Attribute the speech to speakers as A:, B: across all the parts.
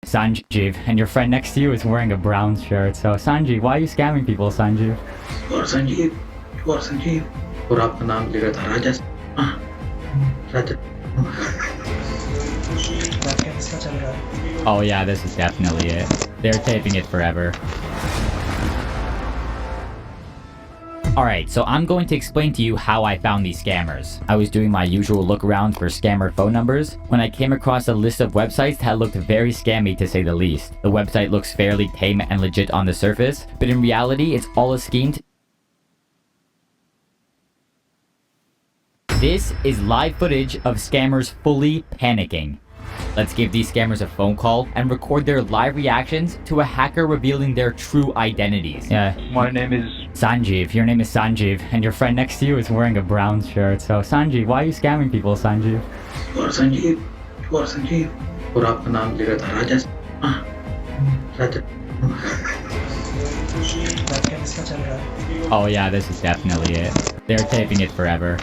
A: Sanjeev, and your friend next to you is wearing a brown shirt. So Sanjeev, why are you scamming people, Sanjeev?
B: You are Sanjeev. You are Sanjeev. और आपका नाम लिखा था राजा. राजा.
A: Oh yeah, this is definitely it. They're taping it forever. Alright, so I'm going to explain to you how I found these scammers. I was doing my usual look around for scammer phone numbers when I came across a list of websites that looked very scammy to say the least. The website looks fairly tame and legit on the surface, but in reality it's all a scheme to... This is live footage of scammers fully panicking. Let's give these scammers a phone call and record their live reactions to a hacker revealing their true identities. Yeah.
C: My name is
A: Sanjeev. Your name is Sanjeev, and your friend next to you is wearing a brown shirt. So Sanjeev, why are you scamming people, Sanjeev?
B: You are Sanjeev. You are Sanjeev. और आपका नाम लिखा था राजा. राजा.
A: Oh yeah, this is definitely it. They're taping it forever.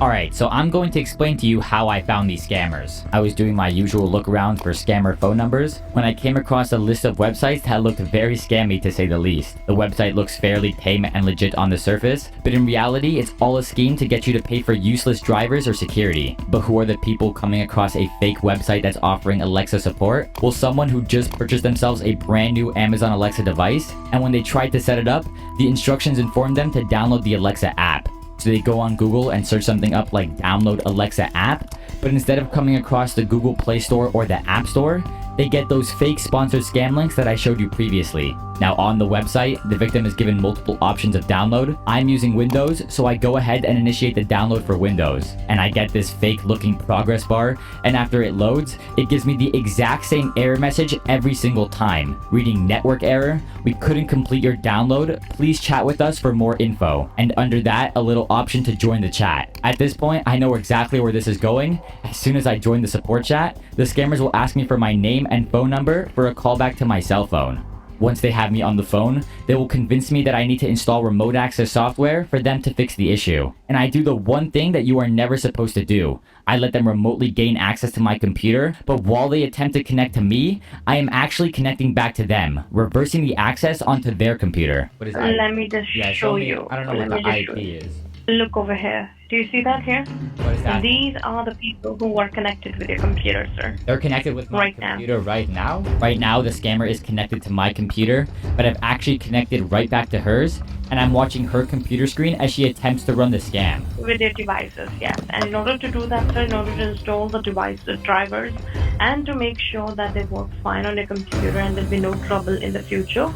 A: Alright, so I'm going to explain to you how I found these scammers. I was doing my usual look around for scammer phone numbers when I came across a list of websites that looked very scammy to say the least. The website looks fairly tame and legit on the surface, but in reality it's all a scheme to get you to pay for useless drivers or security. But who are the people coming across a fake website that's offering Alexa support? Well, someone who just purchased themselves a brand new Amazon Alexa device, and when they tried to set it up, the instructions informed them to download the Alexa app. So they go on Google and search something up like download Alexa app, but instead of coming across the Google Play Store or the App Store, they get those fake sponsored scam links that I showed you previously. Now on the website, the victim is given multiple options of download. I'm using Windows, so I go ahead and initiate the download for Windows. And I get this fake looking progress bar, and after it loads, it gives me the exact same error message every single time. Reading network error, we couldn't complete your download, please chat with us for more info. And under that, a little option to join the chat. At this point, I know exactly where this is going. As soon as I join the support chat, the scammers will ask me for my name and phone number for a callback to my cell phone. Once they have me on the phone, they will convince me that I need to install remote access software for them to fix the issue. And I do the one thing that you are never supposed to do. I let them remotely gain access to my computer, but while they attempt to connect to me, I am actually connecting back to them, reversing the access onto their computer. What is that?
D: Let me just show you.
A: I don't know what the IP is.
D: Look over here. Do you see that here?
A: What is that?
D: These are the people who are connected with your computer, sir.
A: They're connected with my computer right now? Right now, the scammer is connected to my computer, but I've actually connected right back to hers, and I'm watching her computer screen as she attempts to run the scam.
D: With your devices, yes. And in order to do that, sir, in order to install the device, the drivers, and to make sure that they work fine on your computer and there'll be no trouble in the future,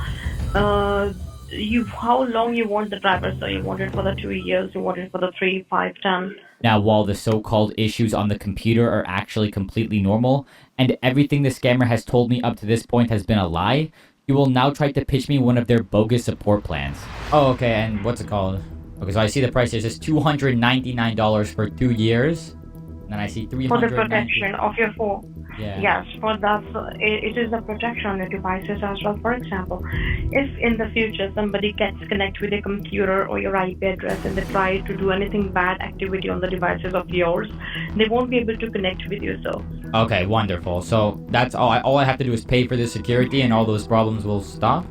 D: how long you want the driver? So you want it for the 2 years, you want it for the 3, 5, 10.
A: Now, while the so-called issues on the computer are actually completely normal, and everything the scammer has told me up to this point has been a lie, you will now try to pitch me one of their bogus support plans. Oh, okay, and what's it called? Okay, so I see the price here. It says $299 for 2 years. And then I see $390.
D: For the protection of your phone.
A: Yeah.
D: Yes, for that, it is the protection on your devices as well. For example, if in the future somebody gets connected with your computer or your IP address and they try to do anything bad activity on the devices of yours, they won't be able to connect with you, so.
A: Okay, wonderful. So that's all I have to do is pay for the security and all those problems will stop?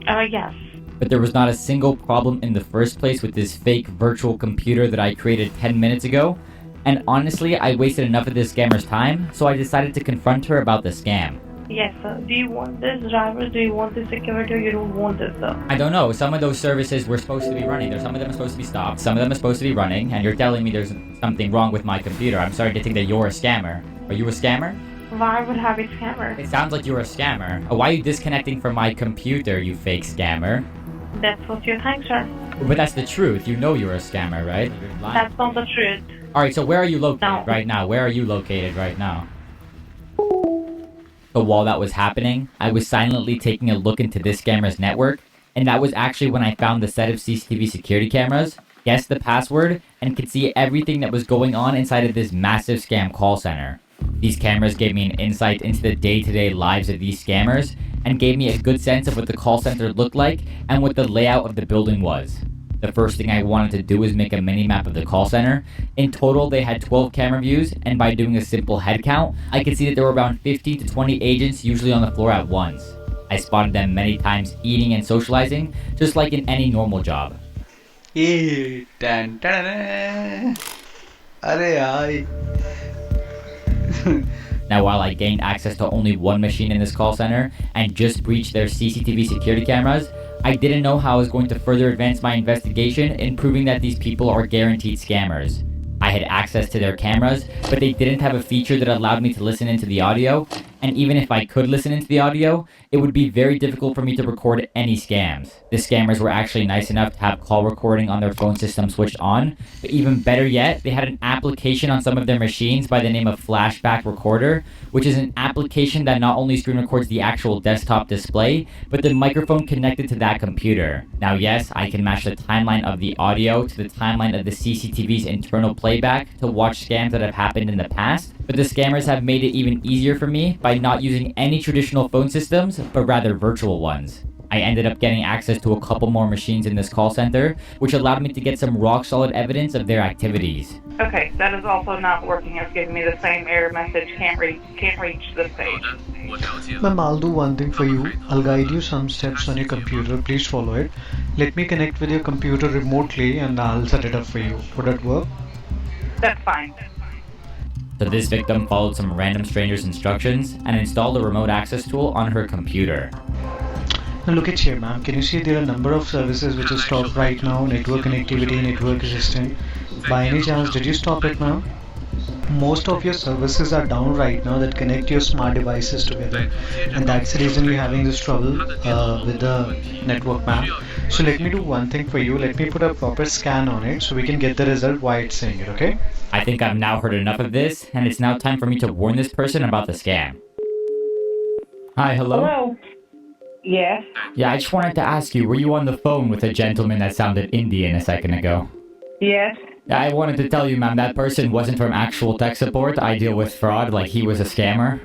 D: Yes.
A: But there was not a single problem in the first place with this fake virtual computer that I created 10 minutes ago. And honestly, I wasted enough of this scammer's time, so I decided to confront her about the scam.
D: Yes, sir. Do you want this driver? Do you want this security or you don't want this, sir?
A: I don't know. Some of those services were supposed to be running. Some of them are supposed to be stopped. Some of them are supposed to be running. And you're telling me there's something wrong with my computer. I'm starting to think that you're a scammer. Are you a scammer?
D: Why would have a scammer?
A: It sounds like you're a scammer. Why are you disconnecting from my computer, you fake scammer?
D: That's what you think, sir.
A: But that's the truth. You know you're a scammer, right? You're lying.
D: That's not the truth.
A: Alright, so where are you located
D: No.
A: right now? Where are you located right now? So while that was happening, I was silently taking a look into this scammer's network, and that was actually when I found the set of CCTV security cameras, guessed the password, and could see everything that was going on inside of this massive scam call center. These cameras gave me an insight into the day-to-day lives of these scammers, and gave me a good sense of what the call center looked like and what the layout of the building was. The first thing I wanted to do was make a mini map of the call center. In total, they had 12 camera views, and by doing a simple head count, I could see that there were around 15 to 20 agents usually on the floor at once. I spotted them many times eating and socializing, just like in any normal job. Now, while I gained access to only one machine in this call center and just breached their CCTV security cameras, I didn't know how I was going to further advance my investigation in proving that these people are guaranteed scammers. I had access to their cameras, but they didn't have a feature that allowed me to listen into the audio, and even if I could listen into the audio, it would be very difficult for me to record any scams. The scammers were actually nice enough to have call recording on their phone system switched on, but even better yet, they had an application on some of their machines by the name of Flashback Recorder, which is an application that not only screen records the actual desktop display, but the microphone connected to that computer. Now yes, I can match the timeline of the audio to the timeline of the CCTV's internal playback to watch scams that have happened in the past, but the scammers have made it even easier for me by not using any traditional phone systems, but rather virtual ones. I ended up getting access to a couple more machines in this call center, which allowed me to get some rock-solid evidence of their activities.
C: Okay, that is also not working. It's giving me the same error message, can't reach this page.
E: Ma'am, I'll do one thing for you. I'll guide you some steps on your computer. Please follow it. Let me connect with your computer remotely and I'll set it up for you. Would that work?
C: That's fine.
A: So this victim followed some random stranger's instructions and installed a remote access tool on her computer.
E: Now look at here, ma'am. Can you see there are a number of services which are stopped right now? Network connectivity, network assistant. By any chance, did you stop it, ma'am? Most of your services are down right now that connect your smart devices together, and that's the reason you're having this trouble with the network, ma'am. So let me do one thing for you. Let me put a proper scan on it so we can get the result why it's saying it, okay?
A: I think I've now heard enough of this, and it's now time for me to warn this person about the scam. Hi, hello?
C: Hello? Yes?
A: Yeah, I just wanted to ask you, were you on the phone with a gentleman that sounded Indian a second ago?
C: Yes?
A: I wanted to tell you, ma'am, that person wasn't from actual tech support. I deal with fraud, like he was a scammer.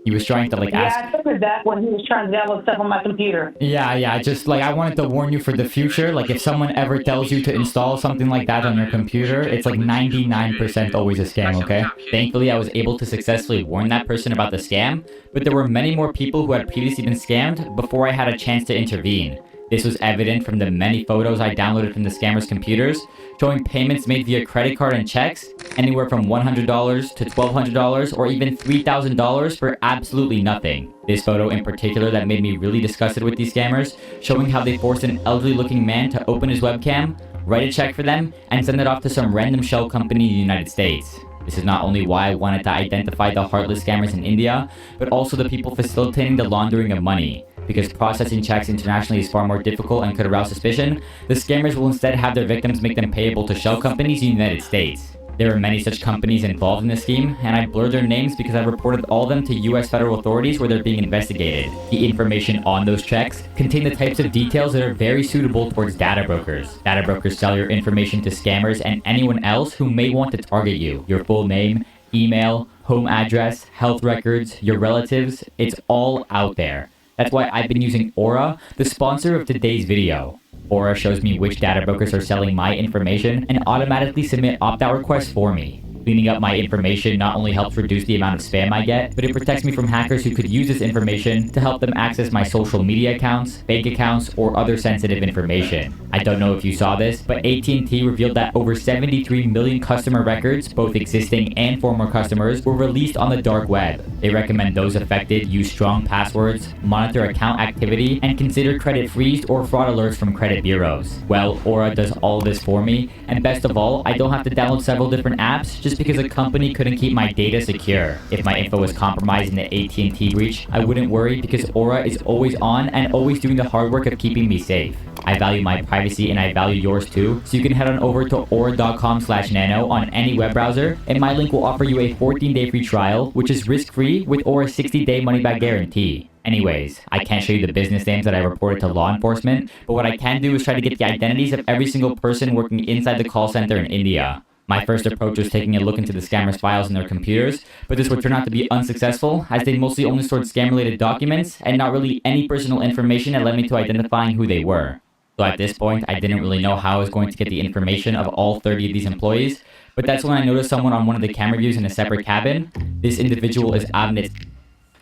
A: He was trying to ask...
C: Yeah, I figured that when he was trying to download stuff on my computer.
A: Yeah, just I wanted to warn you for the future. If someone ever tells you to install something like that on your computer, it's 99% always a scam, okay? Thankfully, I was able to successfully warn that person about the scam, but there were many more people who had previously been scammed before I had a chance to intervene. This was evident from the many photos I downloaded from the scammers' computers, showing payments made via credit card and checks, anywhere from $100 to $1,200 or even $3,000 for absolutely nothing. This photo in particular that made me really disgusted with these scammers, showing how they forced an elderly-looking man to open his webcam, write a check for them, and send it off to some random shell company in the United States. This is not only why I wanted to identify the heartless scammers in India, but also the people facilitating the laundering of money. Because processing checks internationally is far more difficult and could arouse suspicion, the scammers will instead have their victims make them payable to shell companies in the United States. There are many such companies involved in this scheme, and I blurred their names because I reported all of them to US federal authorities where they're being investigated. The information on those checks contain the types of details that are very suitable towards data brokers. Data brokers sell your information to scammers and anyone else who may want to target you. Your full name, email, home address, health records, your relatives, it's all out there. That's why I've been using Aura, the sponsor of today's video. Aura shows me which data brokers are selling my information and automatically submit opt-out requests for me. Cleaning up my information not only helps reduce the amount of spam I get, but it protects me from hackers who could use this information to help them access my social media accounts, bank accounts, or other sensitive information. I don't know if you saw this, but AT&T revealed that over 73 million customer records, both existing and former customers, were released on the dark web. They recommend those affected use strong passwords, monitor account activity, and consider credit freeze or fraud alerts from credit bureaus. Well, Aura does all of this for me, and best of all, I don't have to download several different apps just because a company couldn't keep my data secure. If my info was compromised in the AT&T breach, I wouldn't worry because Aura is always on and always doing the hard work of keeping me safe. I value my privacy and I value yours too, so you can head on over to aura.com/nano on any web browser, and my link will offer you a 14-day free trial, which is risk-free with Aura's 60-day money-back guarantee. Anyways, I can't show you the business names that I reported to law enforcement, but what I can do is try to get the identities of every single person working inside the call center in India. My first approach was taking a look into the scammers' files in their computers, but this would turn out to be unsuccessful as they mostly only stored scam-related documents and not really any personal information that led me to identifying who they were. So at this point, I didn't really know how I was going to get the information of all 30 of these employees, but that's when I noticed someone on one of the camera views in a separate cabin. This individual is Avnet.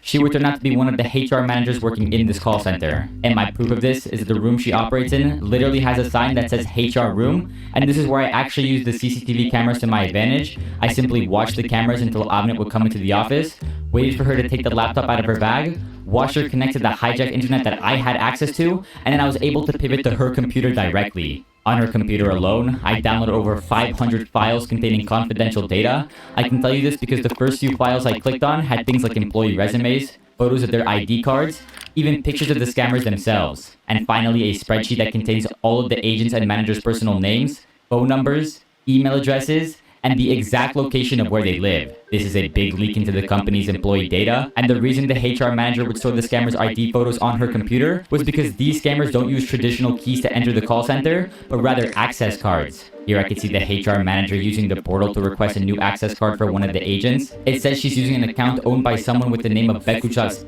A: She would turn out to be one of the HR managers working in this call center. And my proof of this is the room she operates in literally has a sign that says HR room. And this is where I actually use the CCTV cameras to my advantage. I simply watched the cameras until Avnet would come into the office, waited for her to take the laptop out of her bag, watched her connect to the hijacked internet that I had access to, and then I was able to pivot to her computer directly. On her computer alone, I downloaded over 500 files containing confidential data. I can tell you this because the first few files I clicked on had things like employee resumes, photos of their ID cards, even pictures of the scammers themselves, and finally a spreadsheet that contains all of the agents' and managers' personal names, phone numbers, email addresses, and the exact location of where they live. This is a big leak into the company's employee data, and the reason the HR manager would store the scammer's ID photos on her computer was because these scammers don't use traditional keys to enter the call center, but rather access cards. Here I can see the HR manager using the portal to request a new access card for one of the agents. It says she's using an account owned by someone with the name of Bekuchas,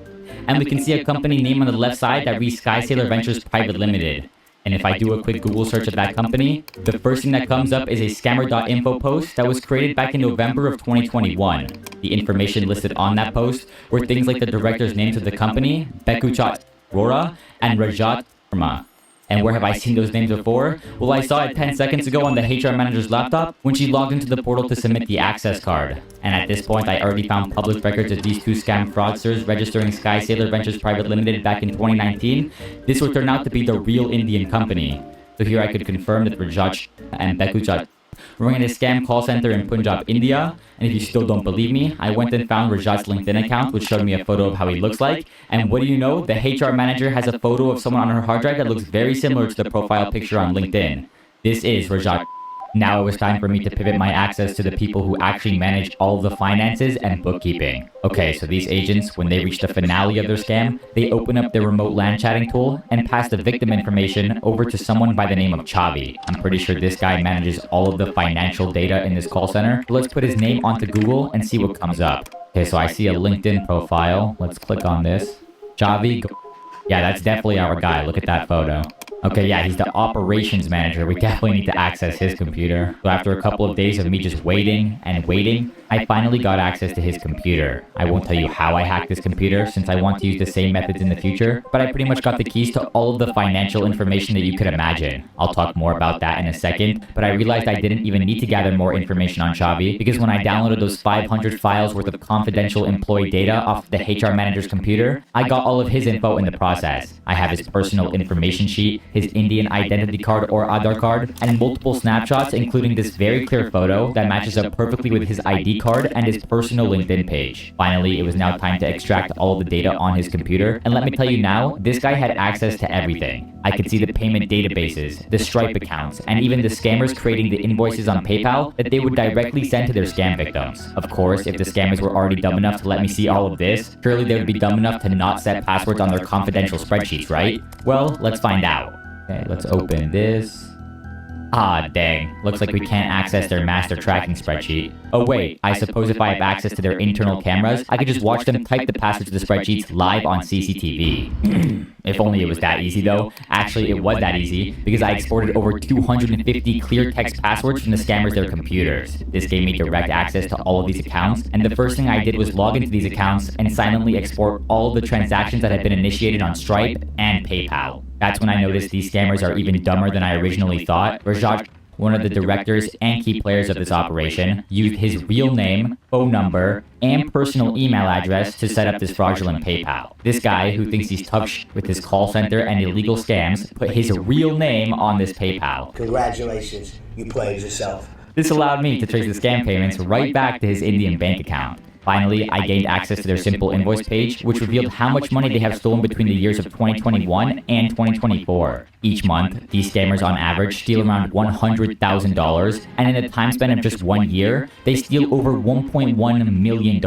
A: and we can see a company name on the left side that reads Sky Sailor Ventures Private Limited. And if I do a quick Google search of that company, the first thing that comes up is a scammer.info post that was created back in November of 2021. The information listed on that post were things like the director's names of the company, Bekuchat Rora and Rajat Sharma. And where have I seen those names before? Well, I saw it 10 seconds ago on the HR manager's laptop when she logged into the portal to submit the access card. And at this point, I already found public records of these two scam fraudsters registering Sky Sailor Ventures Private Limited back in 2019. This would turn out to be the real Indian company. So here I could confirm that Rajat and Bekuchat were running a scam call center in Punjab, India. And if you still don't believe me, I went and found Rajat's LinkedIn account, which showed me a photo of how he looks like. And what do you know? The HR manager has a photo of someone on her hard drive that looks very similar to the profile picture on LinkedIn. This is Rajat. Now it was time for me to pivot my access to the people who actually manage all of the finances and bookkeeping. Okay, so these agents, when they reach the finale of their scam, they open up their remote LAN chatting tool and pass the victim information over to someone by the name of Chavi. I'm pretty sure this guy manages all of the financial data in this call center. Let's put his name onto Google and see what comes up. Okay, so I see a LinkedIn profile. Let's click on this. Chavi. Yeah, that's definitely our guy. Look at that photo. Okay, yeah, he's the operations manager. We definitely need to access his computer. So after a couple of days of me just waiting and waiting, I finally got access to his computer. I won't tell you how I hacked this computer since I want to use the same methods in the future, but I pretty much got the keys to all of the financial information that you could imagine. I'll talk more about that in a second, but I realized I didn't even need to gather more information on Chavi because when I downloaded those 500 files worth of confidential employee data off the HR manager's computer, I got all of his info in the process. I have his personal information sheet, his Indian identity card or Aadhaar card, and multiple snapshots including this very clear photo that matches up perfectly with his ID card and his personal LinkedIn page. Finally, it was now time to extract all the data on his computer, and let me tell you now, this guy had access to everything. I could see the payment databases, the Stripe accounts, and even the scammers creating the invoices on PayPal that they would directly send to their scam victims. Of course, if the scammers were already dumb enough to let me see all of this, surely they would be dumb enough to not set passwords on their confidential spreadsheets, right? Well, let's find out. Okay, let's open this. Ah, dang. Looks like we can't access their master tracking spreadsheet. Oh wait, I suppose if I have access to their internal cameras, I could just watch them type the passwords to the spreadsheets live on CCTV. If only it was that easy though. Actually, it was that easy because I exported over 250 clear text passwords from the scammers' their computers. This gave me direct access to all of these accounts, and the first thing I did was log into these accounts and silently export all of the transactions that had been initiated on Stripe and PayPal. That's when I noticed these scammers are even dumber than I originally thought. Rajat, one of the directors and key players of this operation, used his real name, phone number, and personal email address to set up this fraudulent PayPal. This guy, who thinks he's tough with his call center and illegal scams, put his real name on this PayPal.
F: Congratulations, you played yourself.
A: This allowed me to trace the scam payments right back to his Indian bank account. Finally, I gained access to their simple invoice page, which revealed how much money they have stolen between the years of 2021 and 2024. Each month, these scammers on average steal around $100,000, and in a time span of just 1 year, they steal over $1.1 million.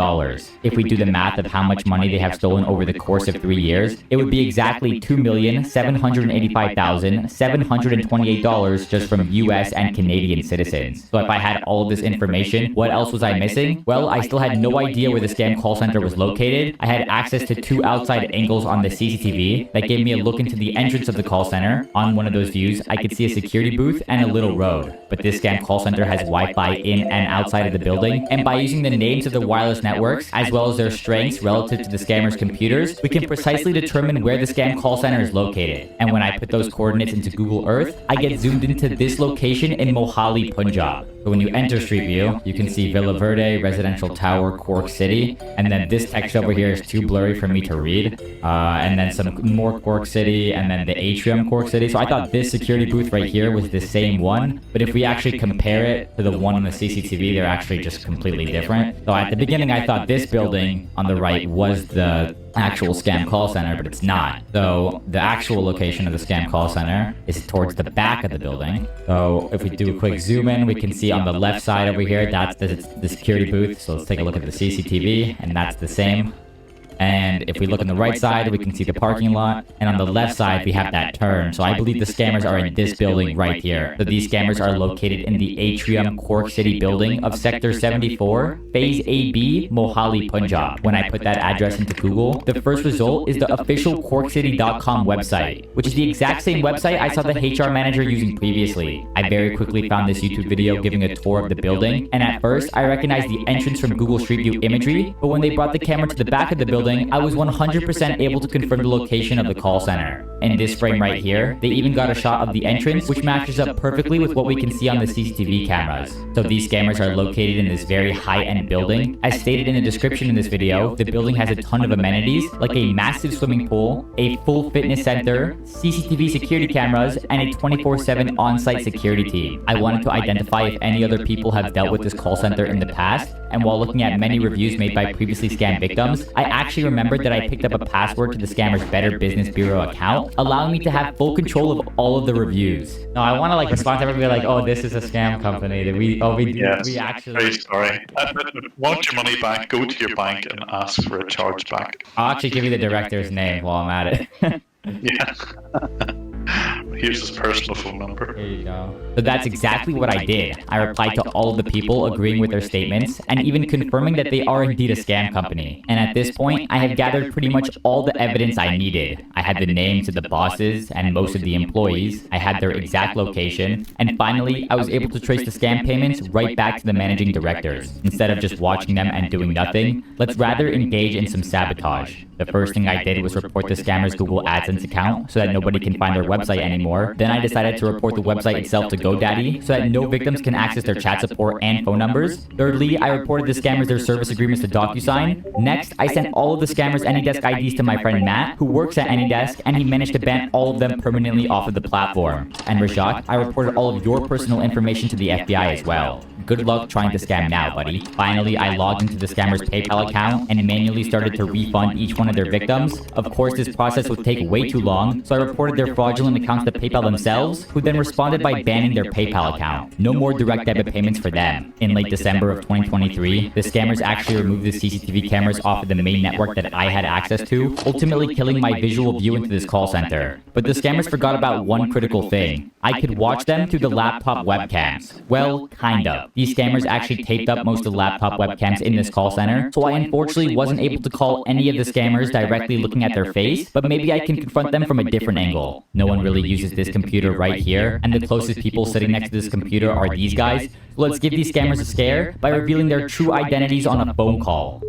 A: If we do the math of how much money they have stolen over the course of 3 years, it would be exactly $2,785,728 just from US and Canadian citizens. So if I had all of this information, what else was I missing? Well, I still had no idea idea where the scam call center was located, I had access to 2 outside angles on the CCTV that gave me a look into the entrance of the call center. On one of those views, I could see a security booth and a little road. But this scam call center has Wi-Fi in and outside of the building, and by using the names of the wireless networks, as well as their strengths relative to the scammers' computers, we can precisely determine where the scam call center is located. And when I put those coordinates into Google Earth, I get zoomed into this location in Mohali, Punjab. So when you enter Street View, you can see Villa Verde, Residential Tower, Cork City, and then this text over here is too blurry for me to read, and then some more Cork City, and then the atrium Cork City. So I thought this security booth right here was the same one, but if we actually compare it to the one on the CCTV, they're actually just completely different. So at the beginning, I thought this building on the right was the actual scam call center, but it's not. So the actual location of the scam call center is towards the back of the building. So if we do a quick zoom in, we can see on the left side over here, that's the security booth. So let's take a look at the CCTV, and that's the same. And if we look on the right side, we can see the parking lot. And on the left side, we have that turn. So I believe the scammers are in this building right here. So these scammers are located in the atrium Cork City building of Sector 74, Phase AB, Mohali, Punjab. When I put that address into Google, the first result is the official CorkCity.com website, which is the exact same website I saw the HR manager using previously. I very quickly found this YouTube video giving a tour of the building. And at first, I recognized the entrance from Google Street View imagery. But when they brought the camera to the back of the building, I was 100% able to confirm the location of the call center. In this frame right here, they even got a shot of the entrance, which matches up perfectly with what we can see on the CCTV cameras. So these scammers are located in this very high-end building. As stated in the description in this video, the building has a ton of amenities, like a massive swimming pool, a full fitness center, CCTV security cameras, and a 24/7 on-site security team. I wanted to identify if any other people have dealt with this call center in the past, and while looking at many reviews made by previously scammed victims, I actually remembered that I picked up a password to the scammer's Better Business Bureau account, allowing me to have full control of all of the reviews. No, I want to respond to everybody like, oh, this is a scam company. That we actually.
G: Very sorry. Want your money back? Go to your bank and ask for a charge back.
A: I'll actually give you the director's name while I'm at it.
G: Yeah. Here's his personal phone number.
A: There you go. So that's exactly what I did. I replied to all of the people agreeing with their statements and even confirming that they are indeed a scam company. And at this point, I had gathered pretty much all the evidence I needed. I had the names of the bosses and most of the employees. I had their exact location. And finally, I was able to trace the scam payments right back to the managing directors. Instead of just watching them and doing nothing, let's rather engage in some sabotage. The first thing I did was report the scammer's Google AdSense account so that nobody can find their website anymore. Then I decided to report the website itself to GoDaddy so that no victims can access their chat support and phone numbers. Thirdly, I reported the scammers their service agreements to DocuSign. Next, I sent all of the scammers AnyDesk IDs to my friend Matt, who works at AnyDesk, and he managed to ban all of them permanently off of the platform. And Rajat, I reported all of your personal information to the FBI as well. Good luck trying to scam now, buddy. Finally, I logged into the scammer's PayPal account and manually started to refund each one of their victims. Of course, this process would take way too long, so I reported their fraudulent accounts to PayPal themselves, who then responded by banning their PayPal account. No more direct debit payments for them. In late December of 2023, the scammers actually removed the CCTV cameras off of the main network that I had access to, ultimately killing my visual view into this call center. But the scammers forgot about one critical thing. I could watch them through the laptop webcams. Well, kind of. These scammers actually taped up most of the laptop webcams in this call center, so I unfortunately wasn't able to call any of the scammers directly looking at their face, but maybe I can confront them from a different angle. No one really uses this computer right here, and the closest people sitting next to this computer are these guys. So let's give these scammers a scare by revealing their true identities on a phone call.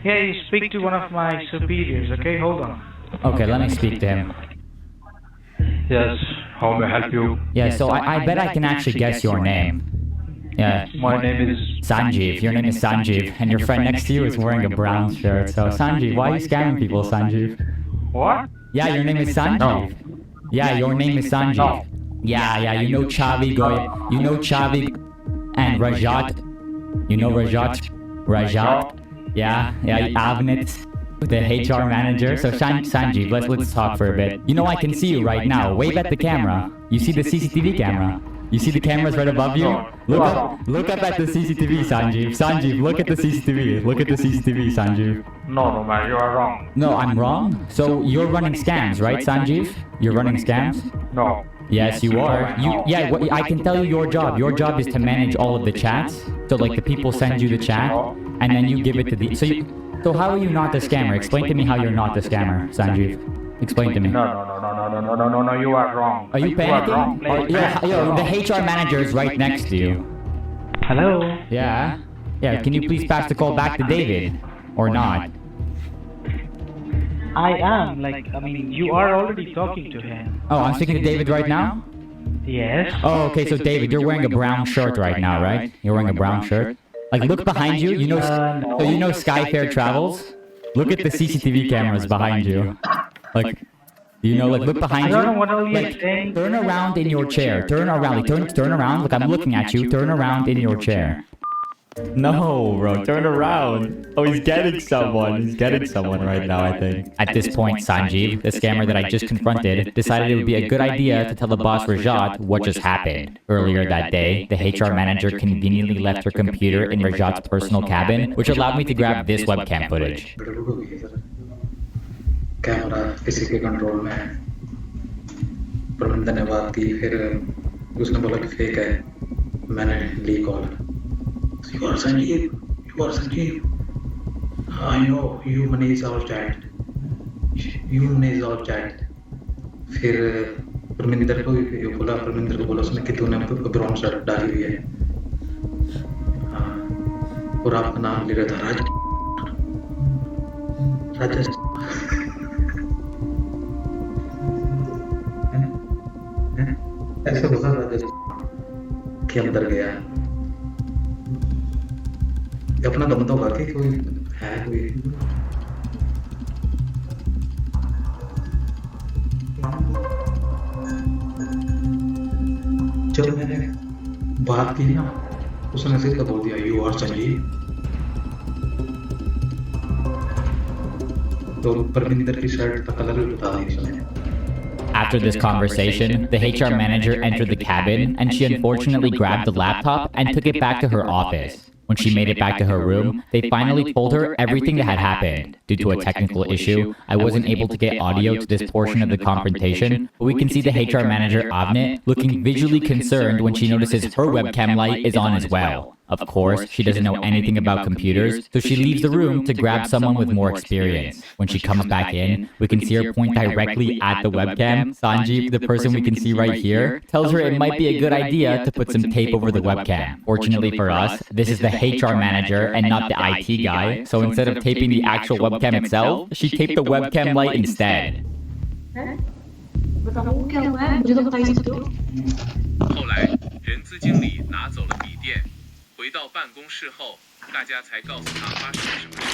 H: Yeah, you speak to one of my superiors, okay? Hold on.
A: Okay, let me speak to him.
H: Yes, how may I help you?
A: Yeah, so I bet I can actually guess your name. Yeah.
H: My name is
A: Sanjeev. Your name is Sanjeev, and your friend next to you is wearing a brown shirt. So Sanjeev, why are you scamming people, Sanjeev?
H: What?
A: Yeah, your name is Sanjeev.
H: No.
A: Yeah, your name is Sanjeev.
H: No.
A: Yeah, you know Chavi Goy. You know Chavi and Rajat. You know Rajat? Rajat? Yeah, Avnit, the HR manager. So Sanjeev, let's talk for a bit. You know I can see you right now. Wave at the camera. You see the CCTV camera. You see the cameras right above you? Look up at the CCTV, Sanjeev. Sanjeev, look at the CCTV. Look at the CCTV, Sanjeev.
H: No, man, you are wrong.
A: No, I'm wrong? So you're running scams, right, Sanjeev? You're running scams?
H: No.
A: Yes, you are. I can tell you your job. Your job is to manage all of the chats. So like the people send you the chat. and then you give it to the... So how are you not the scammer? Explain to me how you're not the scammer, Sanjeev. Explain to me.
H: No, you are wrong.
A: Are you panicking? Yo, the HR manager is right next to you.
H: Hello?
A: Yeah? Yeah, can you please pass the call back to David? Or not?
H: I am, you are already talking to him.
A: Oh, I'm speaking to David right now?
H: Yes.
A: Oh, okay, so David, you're wearing a brown shirt right now, right? You're wearing a brown shirt? Like, look behind you,
H: No.
A: So you know Skyfair Travels? Look at the CCTV cameras behind you. Like, look behind you.
H: I don't know what are you saying.
A: Turn around in your chair. Turn around. Turn around. Look, I'm looking at you. Turn around in your chair. No, bro, turn around. Oh, he's getting someone. He's getting someone right now, I think. At this point, Sanjeev, the scammer that I just confronted, decided it would be a good idea to tell the boss Rajat what just happened. Earlier that day, the HR manager conveniently left her computer in Rajat's personal cabin, which allowed me to grab this webcam footage.
B: Camera किसी के control में है। प्रबंधन ने बात की, फिर उसने बोला कि फेक है। मैंने ली call. You are Sanjeev. I know you manage our chat. फिर परमिंदर को बोला उसने कि तूने ब्राउन शर्ट डाली हुई है। हाँ, और आपका नाम ले रहा था राजा। ऐसे बोला राजा कि अंदर गया। अपना दम तो होगा कि कोई है कोई। जब मैंने बात की ना, उसने सीधा बोल दिया यू आर संजीव। तो परमिंदर की शर्ट का कलर भी बता दी उसने।
A: After this conversation, the HR manager entered the cabin and she unfortunately grabbed the laptop and took it back to her office. When she made it back to her room, they finally told her everything that had happened. Due to a technical issue, I wasn't able to get audio to this portion of the confrontation, but we can see the HR manager, Avnet, looking visually concerned when she notices her webcam light is on as well. Of course, she doesn't know anything about computers, so she leaves the room to grab someone with more experience. When she comes back in, we can see her point directly at the webcam. Sanjeev, the person we can see right here, tells her it might be a good idea to put some tape over the webcam. Fortunately for us, this is the HR manager and not the IT guy, so instead of taping the actual webcam itself, she taped the webcam light instead.
I: 后来，人资经理拿走了笔电，回到办公室后，大家才告诉他发生了什么事。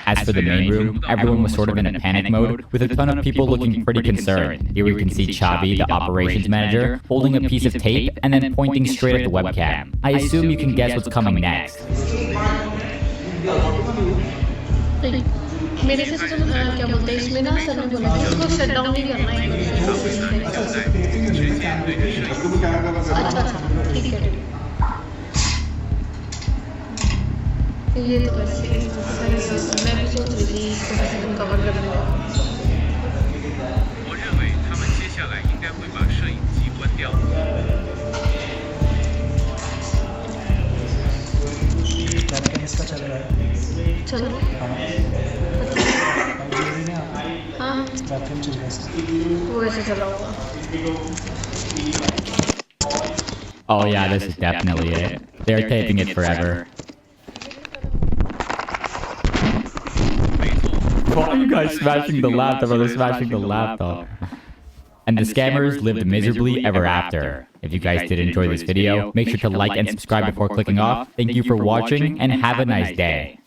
A: As for the main room, everyone was sort of in a panic mode, with a ton of people looking pretty concerned. Here we can see Chavi, the operations manager, holding a piece of tape and then pointing straight at the webcam. I assume you can guess what's coming next.
J: मेरे से क्या बोलते हैं इसमें ना sir ने बोला कि इसको शट डाउन नहीं करना है अच्छा ठीक है ये तो वैसे मैं भी सोच रही थी इसको कैसे तुम कवर कर रहे हो
I: 我认为他们接下来应该会把摄影机关掉。
E: इसका चल रहा है
J: चलो हाँ वो ऐसे चला होगा
A: Oh yeah, this is definitely it. They're taping it forever. Why are you guys smashing the laptop? Or they're smashing the laptop. And the scammers lived miserably ever after. If you guys did enjoy this video, make sure to like and subscribe before clicking off. Thank you for watching and have a nice day.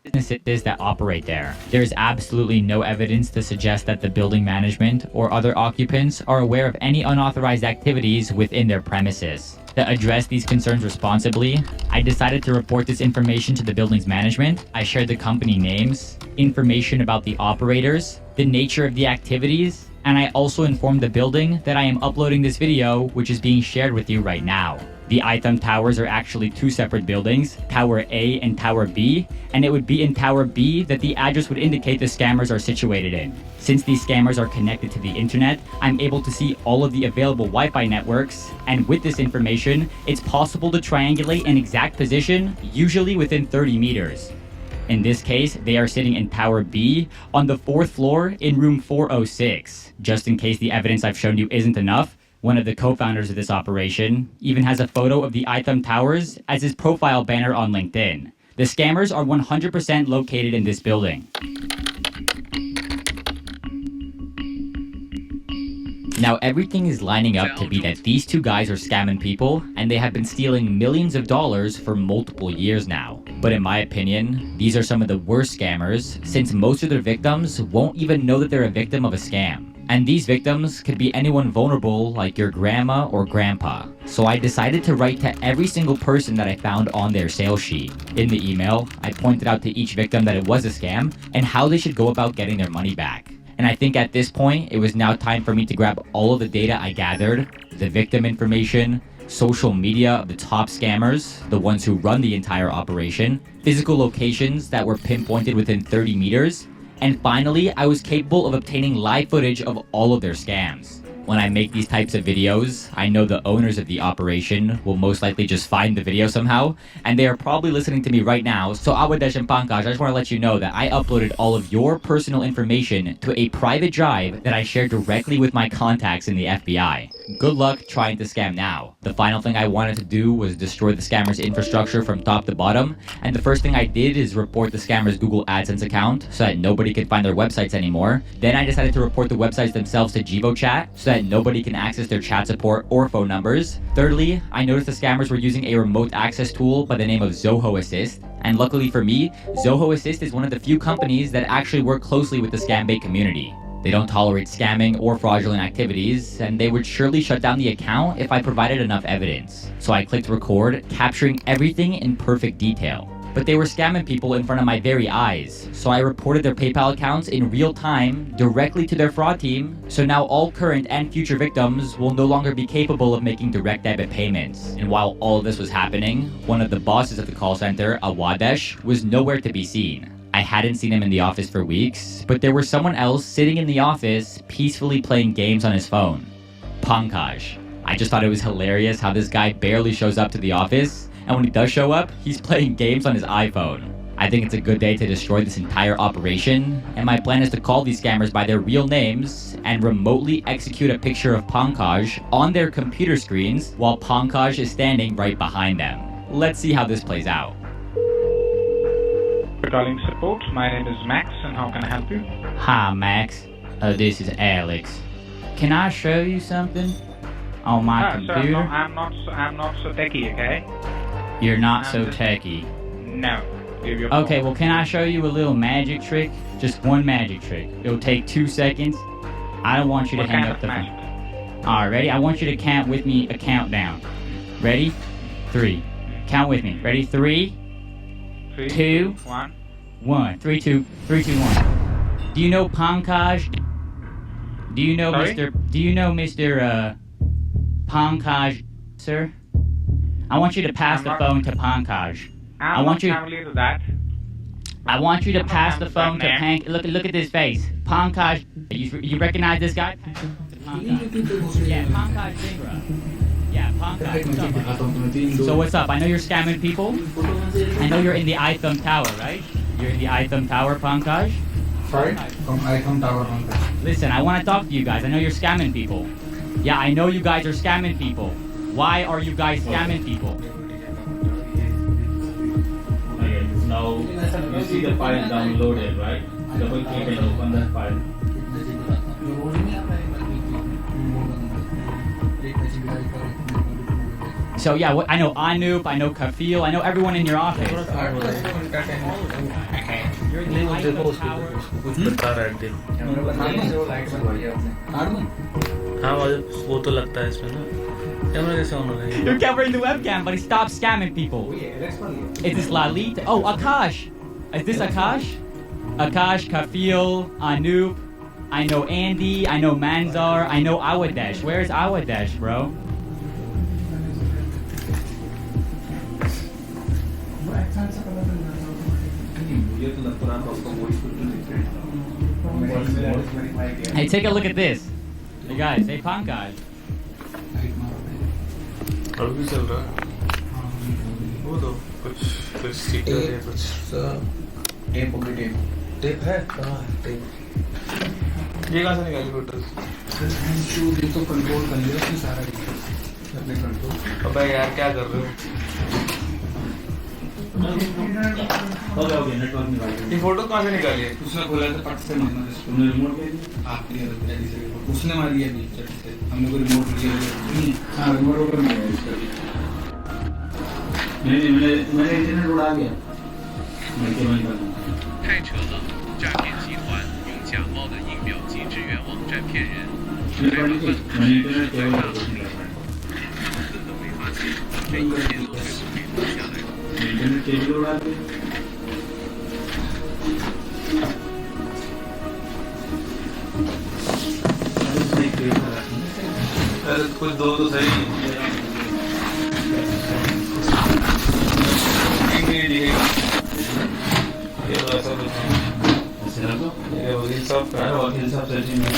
A: Businesses that operate there. There is absolutely no evidence to suggest that the building management or other occupants are aware of any unauthorized activities within their premises. To address these concerns responsibly, I decided to report this information to the building's management. I shared the company names, information about the operators, the nature of the activities, and I also informed the building that I am uploading this video, which is being shared with you right now. The iThumb towers are actually two separate buildings, Tower A and Tower B, and it would be in Tower B that the address would indicate the scammers are situated in. Since these scammers are connected to the internet, I'm able to see all of the available Wi-Fi networks, and with this information, it's possible to triangulate an exact position, usually within 30 meters. In this case, they are sitting in Tower B on the 4th floor in room 406. Just in case the evidence I've shown you isn't enough, one of the co-founders of this operation even has a photo of the iThumb towers as his profile banner on LinkedIn. The scammers are 100% located in this building. Now everything is lining up to be that these two guys are scamming people, and they have been stealing millions of dollars for multiple years now. But in my opinion, these are some of the worst scammers, since most of their victims won't even know that they're a victim of a scam. And these victims could be anyone vulnerable like your grandma or grandpa. So I decided to write to every single person that I found on their sales sheet. In the email, I pointed out to each victim that it was a scam and how they should go about getting their money back. And I think at this point, it was now time for me to grab all of the data I gathered, the victim information, social media of the top scammers, the ones who run the entire operation, physical locations that were pinpointed within 30 meters, and finally, I was capable of obtaining live footage of all of their scams. When I make these types of videos, I know the owners of the operation will most likely just find the video somehow, and they are probably listening to me right now. So Awadesh and Pankaj, I just want to let you know that I uploaded all of your personal information to a private drive that I shared directly with my contacts in the FBI. Good luck trying to scam now. The final thing I wanted to do was destroy the scammers' infrastructure from top to bottom, and the first thing I did is report the scammers' Google AdSense account so that nobody could find their websites anymore. Then I decided to report the websites themselves to GivoChat so that nobody can access their chat support or phone numbers. Thirdly, I noticed the scammers were using a remote access tool by the name of Zoho Assist. And luckily for me, Zoho Assist is one of the few companies that actually work closely with the scam bait community. They don't tolerate scamming or fraudulent activities, and they would surely shut down the account if I provided enough evidence. So I clicked record, capturing everything in perfect detail. But they were scamming people in front of my very eyes, so I reported their PayPal accounts in real time directly to their fraud team, so now all current and future victims will no longer be capable of making direct debit payments. And while all of this was happening, one of the bosses of the call center, Awadesh, was nowhere to be seen. I hadn't seen him in the office for weeks, but there was someone else sitting in the office peacefully playing games on his phone. Pankaj. I just thought it was hilarious how this guy barely shows up to the office, and when he does show up, he's playing games on his iPhone. I think it's a good day to destroy this entire operation, and my plan is to call these scammers by their real names and remotely execute a picture of Pankaj on their computer screens while Pankaj is standing right behind them. Let's see how this plays out.
H: Calling support. My name is Max, and how can I help you?
A: Hi, Max. This is Alex. Can I show you something on my computer?
H: Sir, I'm not so techie, okay?
A: You're not so techie.
H: No.
A: Okay, well, can I show you a little magic trick? Just one magic trick. It'll take 2 seconds. I don't want you to hang up the phone. Alright, ready? I want you to count with me a countdown. Ready? 3. Count with me. Ready? 3, 2, 1. 3, 2, 1. Do you know Pankaj? Do you know
H: Sorry?
A: Mr. Pankaj, sir? I want you to pass the phone to Pankaj. I want you to pass the phone to Pank. Look at this face. Pankaj. You recognize this guy? Pankaj. Yeah, Pankaj Zingra. Yeah, Pankaj. So what's up? I know you're scamming people. I know you're in the iThumb Tower, right? You're in the iThumb Tower, Pankaj?
K: Sorry? From iThumb Tower, Pankaj.
A: Listen, I want to talk to you guys. I know you're scamming people. Yeah, I know you guys are scamming people. Why are you guys scamming people?
L: Now, you see the file downloaded, right? Double click and open that file.
A: So yeah, I know Anoop, I know Kafil, I know everyone in your office. You're in the iPhone Tower. You're covering the webcam, but he stopped scamming people. Is this Lalit? Oh, Akash. Is this Akash? Akash, Kafil, Anoop. I know Andy. I know Manzar. I know Awadesh. Where's Awadesh, bro? Hey, take a look at this. Hey guys, hey Pankaj.
M: अभी चल रहा है वो तो कुछ sticker है कुछ tape होगी टेप है कहाँ है टेप ये कहाँ से निकाली फोटो तो कंट्रोल कर लिया उसने सारा अपने कंट्रोल अबे यार क्या कर रहे हो
L: नेटवर्क निकाली
M: ये फोटो कहाँ से निकाली है
K: उसने खोला था पट से मारना
L: तुमने रिमोट ले लिया
K: आपने उसने मारी है चट से हमने को रिमोट लिया हाँ रिमोट ऊपर नहीं है इसका
L: नहीं मैंने इंटरनेट उड़ा गया मैं क्या नहीं करता
I: 太扯了！诈骗集团用假冒的印表机支援网站骗人，还把犯罪在大陆里根本没发现，这一切都是被录下来的。
L: इंटरनेट केबल उड़ा दिया
M: अरे कुछ दो तो सही ये तो ऐसा कुछ ये वकील साहब का वकील साहब सही में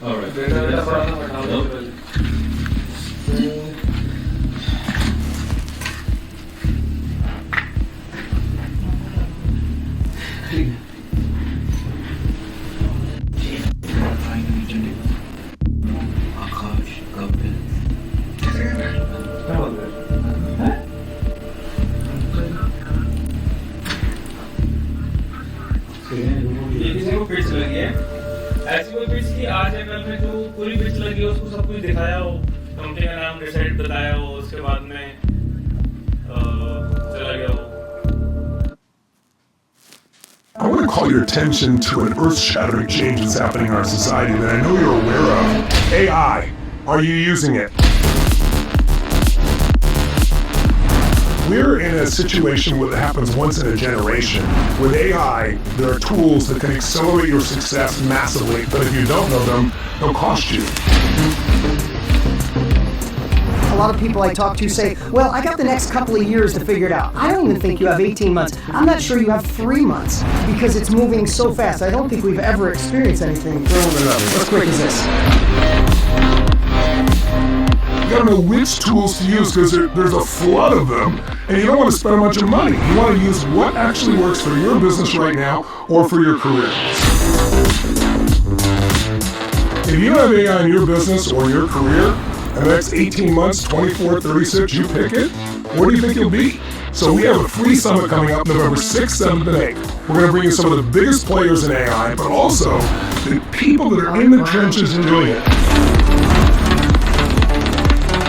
L: All right.
M: ऐसी कोई पिच थी आज या कल में जो पूरी पिच लगी हो उसको सब कुछ दिखाया हो कंपनी का नाम डिसाइड बताया हो उसके बाद में चला गया हो
N: I want to call your attention to an earth-shattering change that's happening in our society that I know you're aware of. AI. Are you using it? We're in a situation where it happens once in a generation. With AI, there are tools that can accelerate your success massively, but if you don't know them, they'll cost you.
O: A lot of people I talk to say, well, I got the next couple of years to figure it out. I don't even think you have 18 months. I'm not sure you have 3 months because it's moving so fast. I don't think we've ever experienced anything as quick as this.
N: You gotta know which tools to use because there's a flood of them and you don't want to spend a bunch of money. You want to use what actually works for your business right now or for your career. If you have AI in your business or your career, and the next 18 months, 24, 36, you pick it, where do you think you'll be? So we have a free summit coming up November 6th, 7th, and 8th. We're going to bring you some of the biggest players in AI, but also the people that are in the trenches and doing it.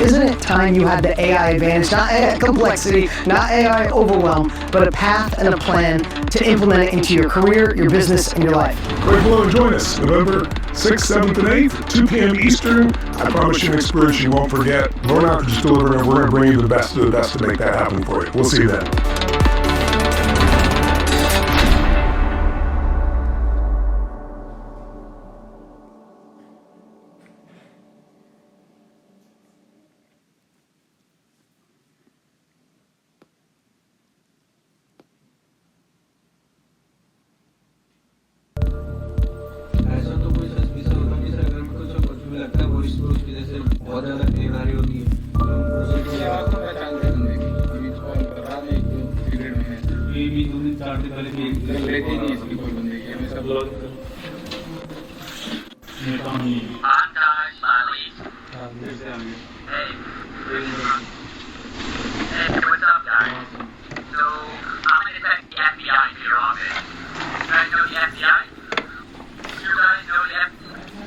O: Isn't it time you had the AI advantage, not AI complexity, not AI overwhelm, but a path and a plan to implement it into your career, your business, and your life?
N: Great below and join us November 6th, 7th, and 8th, 2 p.m. Eastern. I promise you an experience you won't forget. We're not just delivering, we're going to bring you the best of the best to make that happen for you. We'll see you then.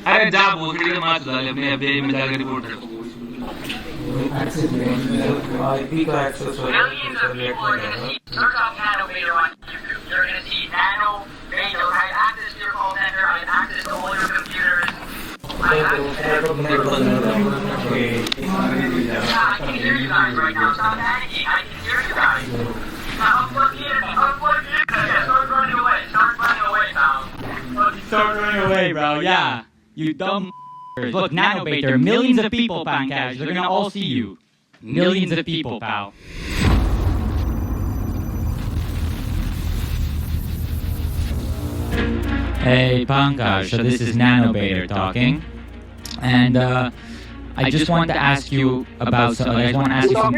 M: अरे जा भोसड़ी के मार चला ले अपने FBI में जाकर रिपोर्ट कर
P: IP का एक्सेस हो
A: way, bro. Yeah. You dumb Look, NanoBait, there are millions of people, Pankaj. They're gonna all see you. Millions of people, pal. Hey, Pankaj, so this is NanoBaiter talking. And I just wanted to ask you about some, I just want to ask you some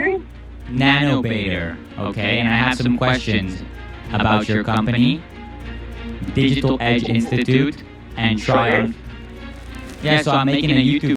A: NanoBaiter, okay? And I have some questions about your company, Digital Edge Institute, and Triumph. Yeah, so I'm making a YouTube